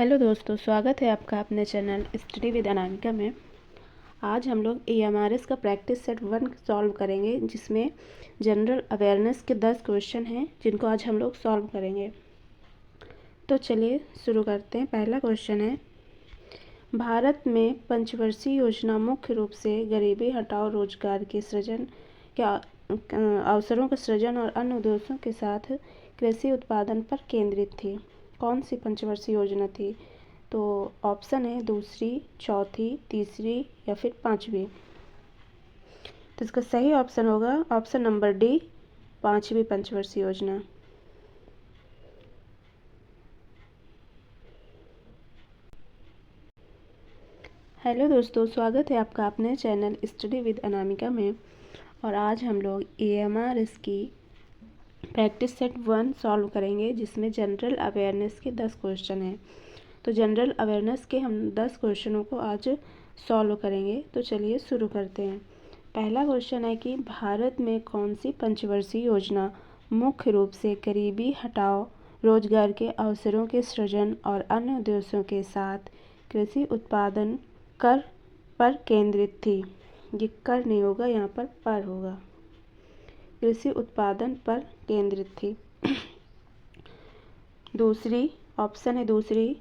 Hello दोस्तों, स्वागत है आपका अपने चैनल स्टडी विद अनामिका में। आज हम लोग AMRS का प्रैक्टिस सेट 1 सॉल्व करेंगे, जिसमें जनरल अवेयरनेस के 10 क्वेश्चन हैं जिनको आज हम लोग सॉल्व करेंगे। तो चलिए शुरू करते हैं। पहला क्वेश्चन है, भारत में पंचवर्षीय योजना मुख्य रूप से गरीबी हटाओ, रोजगार के सृजन के अवसरों का सृजन और अन्य उद्देश्यों के साथ कृषि उत्पादन पर केंद्रित थी। कौन सी पंचवर्षीय योजना थी? तो ऑप्शन है दूसरी, चौथी, तीसरी या फिर पांचवी। तो इसका सही ऑप्शन होगा ऑप्शन नंबर डी, पांचवी पंचवर्षीय योजना। हेलो दोस्तों, स्वागत है आपका अपने चैनल स्टडी विद अनामिका में। और आज हम लोग AMRS की प्रैक्टिस सेट 1 सॉल्व करेंगे, जिसमें जनरल अवेयरनेस के 10 क्वेश्चन हैं। तो जनरल अवेयरनेस के हम 10 क्वेश्चनों को आज सॉल्व करेंगे। तो चलिए शुरू करते हैं। पहला क्वेश्चन है कि भारत में कौन सी पंचवर्षीय योजना मुख्य रूप से गरीबी हटाओ, रोजगार के अवसरों के सृजन और अन्य उद्देश्यों के साथ कृषि उत्पादन कर पर केंद्रित थी। ये कर नहीं होगा, यहाँ पर होगा। कृषि उत्पादन पर केंद्रित थी। दूसरी ऑप्शन है दूसरी,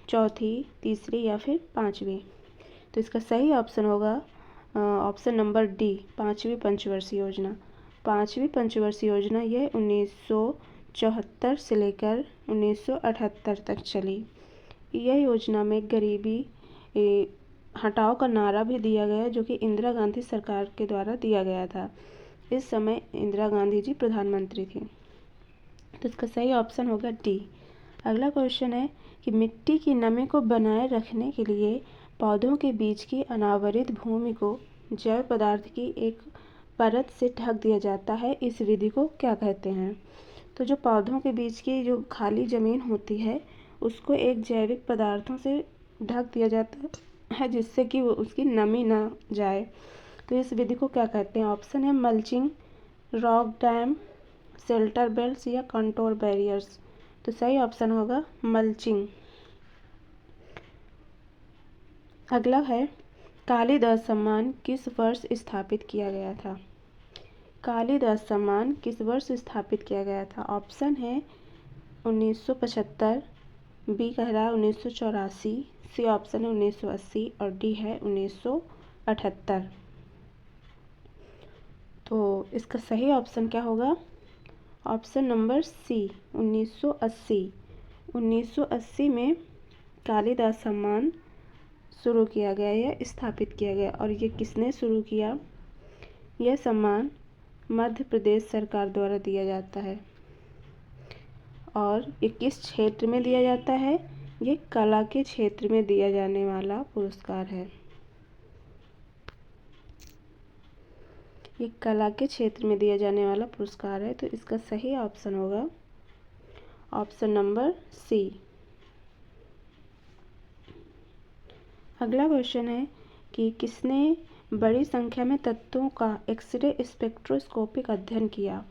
चौथी, तीसरी या फिर पांचवी। तो इसका सही ऑप्शन होगा ऑप्शन नंबर डी, पांचवी पंचवर्षीय योजना। पांचवी पंचवर्षीय योजना यह 1974 से लेकर 1978 तक चली। यह योजना में गरीबी हटाओ का नारा भी दिया गया, जो कि इंदिरा गांधी सरकार के द्वारा दिया गया था। इस समय इंदिरा गांधी जी प्रधानमंत्री थी। तो इसका सही ऑप्शन होगा डी। अगला क्वेश्चन है कि मिट्टी की नमी को बनाए रखने के लिए पौधों के बीच की अनावरित भूमि को जैव पदार्थ की एक परत से ढक दिया जाता है। इस विधि को क्या कहते हैं? तो जो पौधों के बीच की जो खाली ज़मीन होती है, उसको एक जैविक पदार्थों से ढक दिया जाता है, जिससे कि वो उसकी नमी ना जाए। तो इस विधि को क्या कहते हैं? ऑप्शन है mulching, rock dam, shelter belts या कंट्रोल बैरियर्स। तो सही ऑप्शन होगा मल्चिंग। अगला है, कालिदास सम्मान किस वर्ष स्थापित किया गया था? कालिदास सम्मान किस वर्ष स्थापित किया गया था? ऑप्शन है 1975, बी कह रहा है 1984, सी ऑप्शन है 1980 और डी है 1978। तो इसका सही ऑप्शन क्या होगा? Option number C, 1980। 1980 में कालिदास सम्मान शुरू किया गया या स्थापित किया गया। और ये किसने शुरू किया? यह सम्मान मध्य प्रदेश सरकार द्वारा दिया जाता है। और ये किस क्षेत्र में दिया जाता है? ये कला के क्षेत्र में दिया जाने वाला पुरस्कार है। ये कला के क्षेत्र में दिया जाने वाला पुरस्कार है। तो इसका सही ऑप्शन होगा ऑप्शन नंबर सी। अगला क्वेश्चन है कि किसने बड़ी संख्या में तत्वों का एक्सरे स्पेक्ट्रोस्कोपिक अध्ययन किया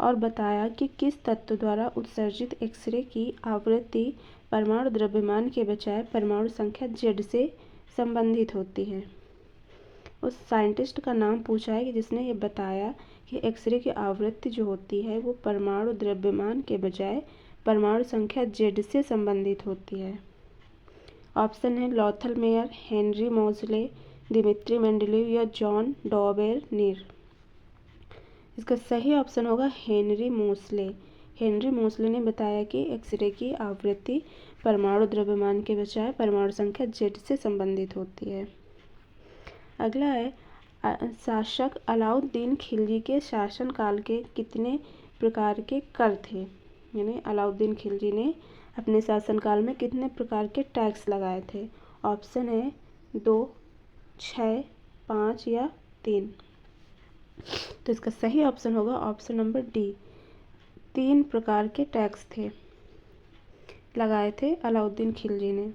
और बताया कि किस तत्व द्वारा उत्सर्जित एक्सरे की आवृत्ति परमाणु द्रव्यमान के बजाय परमाणु संख्या Z से संबंधित होती है। उस साइंटिस्ट का नाम पूछा है कि जिसने ये बताया कि एक्सरे की आवृत्ति जो होती है वो परमाणु द्रव्यमान के बजाय परमाणु संख्या Z से संबंधित होती है। ऑप्शन है लॉथल mayor, Henry Mosle, Dmitry Mendeleev या जॉन डॉबेर-नीर। इसका सही ऑप्शन होगा हेनरी मोसले। हेनरी मोसले ने बताया कि एक्सरे की आवृत्ति परमाणु द्रव्यमान के बजाय परमाणु संख्या Z से संबंधित होती है। अगला है, शासक अलाउद्दीन खिलजी के शासनकाल के कितने प्रकार के कर थे? यानी अलाउद्दीन खिलजी ने अपने शासनकाल में कितने प्रकार के टैक्स लगाए थे? ऑप्शन है 2, 6, 5 या 3। तो इसका सही ऑप्शन होगा ऑप्शन नंबर डी, 3 प्रकार के टैक्स थे, लगाए थे अलाउद्दीन खिलजी ने।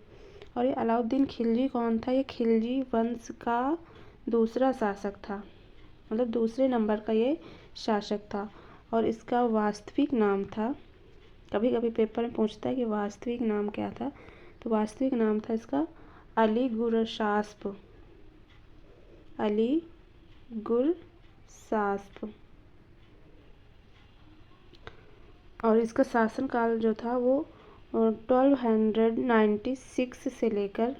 और ये अलाउद्दीन खिलजी कौन था? ये खिलजी वंश का दूसरा शासक था, मतलब दूसरे नंबर का ये शासक था। और इसका वास्तविक नाम था, कभी कभी पेपर में पूछता है कि वास्तविक नाम क्या था, तो वास्तविक नाम था इसका अलीगुरशास्प, अलीगुरशास्प। और इसका शासनकाल जो था वो 1296 से लेकर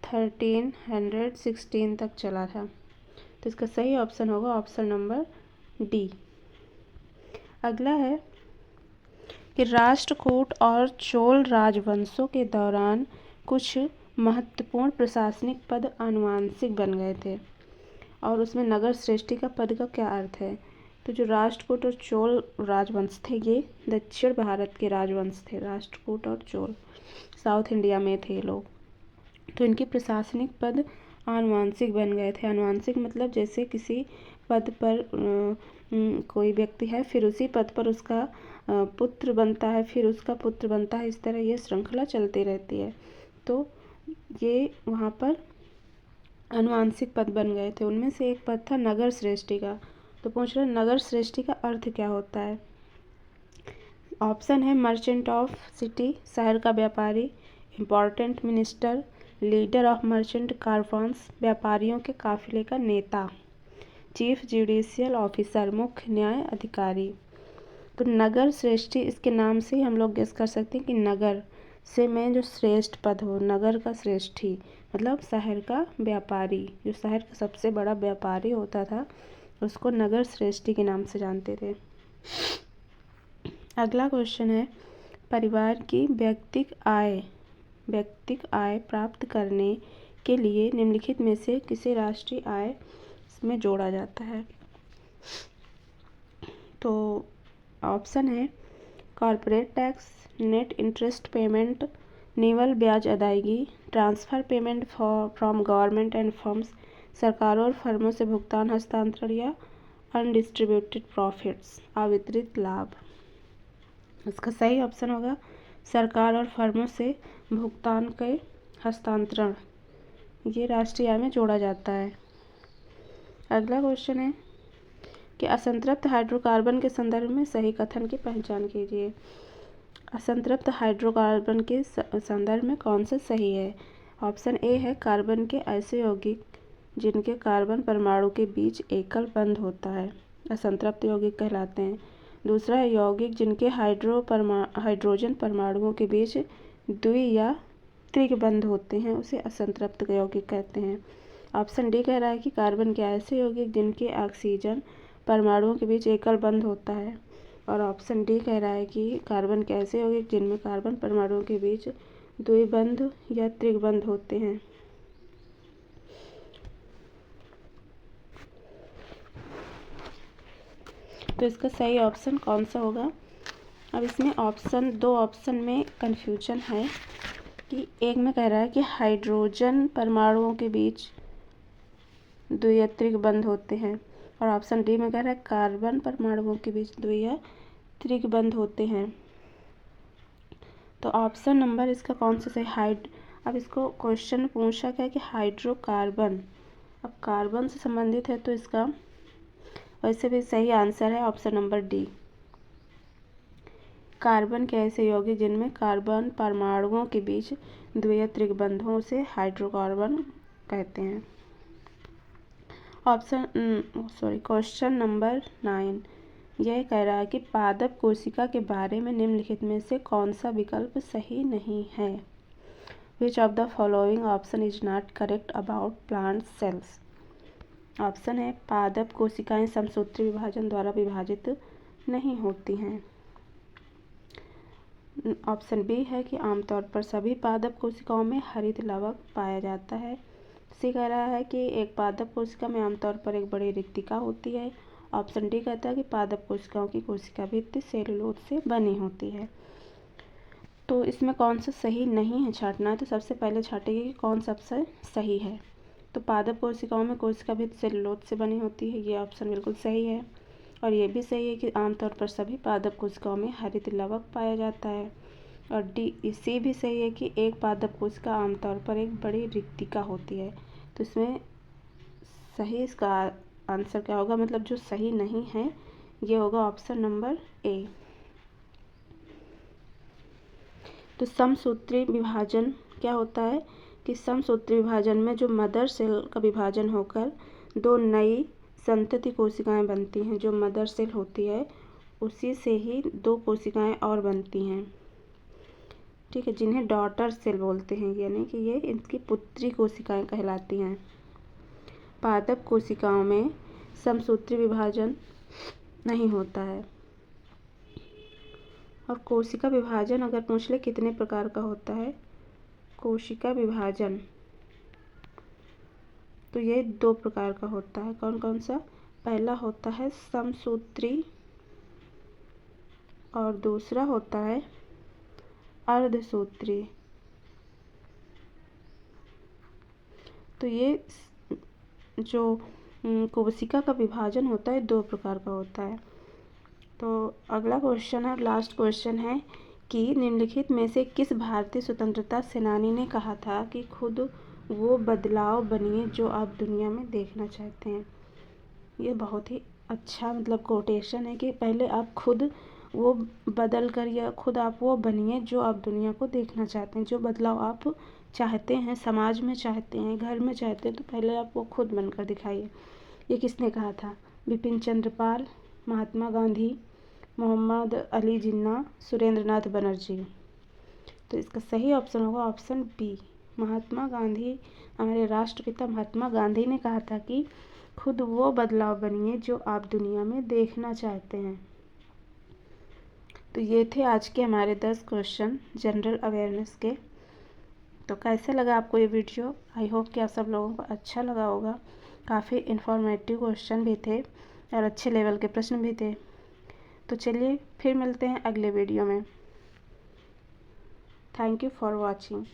1316 तक चला था। तो इसका सही ऑप्शन होगा ऑप्शन नंबर डी। अगला है कि राष्ट्रकूट और चोल राजवंशों के दौरान कुछ महत्वपूर्ण प्रशासनिक पद आनुवंशिक बन गए थे, और उसमें नगर श्रेष्ठी का पद का क्या अर्थ है। तो जो राष्ट्रकूट और चोल राजवंश थे ये दक्षिण भारत के राजवंश थे। राष्ट्रकूट और चोल साउथ इंडिया में थे ये लोग। तो इनके प्रशासनिक पद आनुवंशिक बन गए थे। आनुवंशिक मतलब जैसे किसी पद पर कोई व्यक्ति है, फिर उसी पद पर उसका पुत्र बनता है, फिर उसका पुत्र बनता है, इस तरह ये श्रृंखला चलती रहती है। तो ये वहाँ पर आनुवंशिक पद बन गए थे। उनमें से एक पद था नगर श्रेष्ठी का। तो पूछ रहे नगर श्रेष्ठी का अर्थ क्या होता है। ऑप्शन है मर्चेंट ऑफ सिटी, शहर का व्यापारी, important minister, leader of merchant कारवांस, व्यापारियों के काफिले का नेता, चीफ जुडिशियल ऑफिसर, मुख्य न्याय अधिकारी। तो नगर श्रेष्ठी इसके नाम से ही हम लोग गेस कर सकते हैं कि नगर से में जो श्रेष्ठ पद हो, नगर का श्रेष्ठी मतलब शहर का व्यापारी, जो शहर का सबसे बड़ा व्यापारी होता था उसको नगर श्रेष्ठी के नाम से जानते थे। अगला क्वेश्चन है परिवार की व्यक्तिगत आय प्राप्त करने के लिए निम्नलिखित में से किसे राष्ट्रीय आय में जोड़ा जाता है। तो ऑप्शन है corporate tax, net interest payment, निवल ब्याज अदायगी, transfer payment from government and firms, सरकारों और फर्मों से भुगतान हस्तांतरण, या अनडिस्ट्रीब्यूटेड प्रॉफिट्स अवितरित लाभ। इसका सही ऑप्शन होगा सरकार और फर्मों से भुगतान के हस्तांतरण, ये राष्ट्रीय आय में जोड़ा जाता है। अगला क्वेश्चन है कि असंतृप्त हाइड्रोकार्बन के संदर्भ में सही कथन की पहचान कीजिए। असंतृप्त हाइड्रोकार्बन के संदर्भ में कौन सा सही है। ऑप्शन ए है कार्बन के ऐसे यौगिक जिनके कार्बन परमाणु के बीच एकल बंध होता है, असंतृप्त यौगिक कहलाते हैं। दूसरा है यौगिक जिनके हाइड्रोजन परमाणुओं के बीच द्वि या त्रिक बंध होते हैं, उसे असंतृप्त यौगिक कहते हैं। ऑप्शन डी कह रहा है कि कार्बन के ऐसे यौगिक जिनके ऑक्सीजन परमाणुओं के बीच एकल बंध होता है, और ऑप्शन डी कह रहा है कि कार्बन के ऐसे यौगिक जिनमें कार्बन परमाणुओं के बीच द्विबंध या त्रिबंध होते हैं। तो इसका सही ऑप्शन कौन सा होगा। अब इसमें दो ऑप्शन में कन्फ्यूजन है कि एक में कह रहा है कि हाइड्रोजन परमाणुओं के बीच द्वि या त्रिक बंध होते हैं, और ऑप्शन डी में कह रहा है कार्बन परमाणुओं के बीच द्वि या त्रिक बंध होते हैं। तो ऑप्शन नंबर इसका कौन सा सही। अब इसको क्वेश्चन पूछा गया कि हाइड्रोकार्बन, अब कार्बन से संबंधित है तो इसका वैसे भी सही आंसर है ऑप्शन नंबर डी। कार्बन के ऐसे यौगिक जिनमें कार्बन परमाणुओं के बीच द्वि या त्रिक बंध हो उसे हाइड्रोकार्बन कहते हैं। क्वेश्चन नंबर 9 यह कह रहा है कि पादप कोशिका के बारे में निम्नलिखित में से कौन सा विकल्प सही नहीं है। Which of the following option is not correct about plant cells. Option है पादप कोशिकाएं समसूत्री विभाजन द्वारा विभाजित नहीं होती हैं। ऑप्शन बी है कि आमतौर पर सभी पादप कोशिकाओं में हरित लवक पाया जाता है। सी कह रहा है कि एक पादप कोशिका में आमतौर पर एक बड़ी रिक्तिका होती है। ऑप्शन डी कहता है कि पादप कोशिकाओं की कोशिका भित्ति सेलुलोज से बनी होती है। तो इसमें कौन सा सही नहीं है छांटना है, तो सबसे पहले छांटेंगे कि कौन सबसे सही है। तो पादप कोशिकाओं में कोशिका भित्ति सेलुलोज से बनी होती है, ये ऑप्शन बिल्कुल सही है। और ये भी सही है कि आमतौर पर सभी पादप कोशिकाओं में हरित लवक पाया जाता है। और डी सी भी सही है कि एक पादप कोशिका आमतौर पर एक बड़ी रिक्तिका होती है। तो इसमें सही इसका आंसर क्या होगा, मतलब जो सही नहीं है ये होगा ऑप्शन नंबर ए। तो समसूत्री विभाजन क्या होता है कि समसूत्री विभाजन में जो मदर सेल का विभाजन होकर दो नई संतति कोशिकाएं बनती हैं। जो मदर सेल होती है उसी से ही दो कोशिकाएं और बनती हैं, ठीक है, जिन्हें डॉटर सेल बोलते हैं, यानी कि ये इनकी पुत्री कोशिकाएं कहलाती हैं। पादप कोशिकाओं में समसूत्री विभाजन नहीं होता है। और कोशिका विभाजन अगर पूछ ले कितने प्रकार का होता है कोशिका विभाजन, तो ये दो प्रकार का होता है। कौन कौन सा? पहला होता है समसूत्री और दूसरा होता है अर्धसूत्री। तो ये जो कोशिका का विभाजन होता है दो प्रकार का होता है। तो अगला क्वेश्चन है, लास्ट क्वेश्चन है कि निम्नलिखित में से किस भारतीय स्वतंत्रता सेनानी ने कहा था कि खुद वो बदलाव बनिए जो आप दुनिया में देखना चाहते हैं। ये बहुत ही अच्छा मतलब कोटेशन है कि पहले आप खुद वो बदल कर या खुद आप वो बनिए जो आप दुनिया को देखना चाहते हैं। जो बदलाव आप चाहते हैं, समाज में चाहते हैं, घर में चाहते हैं, तो पहले आप वो खुद बनकर दिखाइए। ये किसने कहा था? बिपिन चंद्र पाल, महात्मा गांधी, मोहम्मद अली जिन्ना, सुरेंद्र नाथ बनर्जी। तो इसका सही ऑप्शन होगा ऑप्शन बी, महात्मा गांधी। हमारे राष्ट्रपिता महात्मा गांधी ने कहा था कि खुद वो बदलाव बनिए जो आप दुनिया में देखना चाहते हैं। तो ये थे आज के हमारे 10 क्वेश्चन जनरल अवेयरनेस के। तो कैसे लगा आपको ये वीडियो? आई होप कि आप सब लोगों को अच्छा लगा होगा। काफ़ी इन्फॉर्मेटिव क्वेश्चन भी थे और अच्छे लेवल के प्रश्न भी थे। तो चलिए फिर मिलते हैं अगले वीडियो में। Thank you for watching.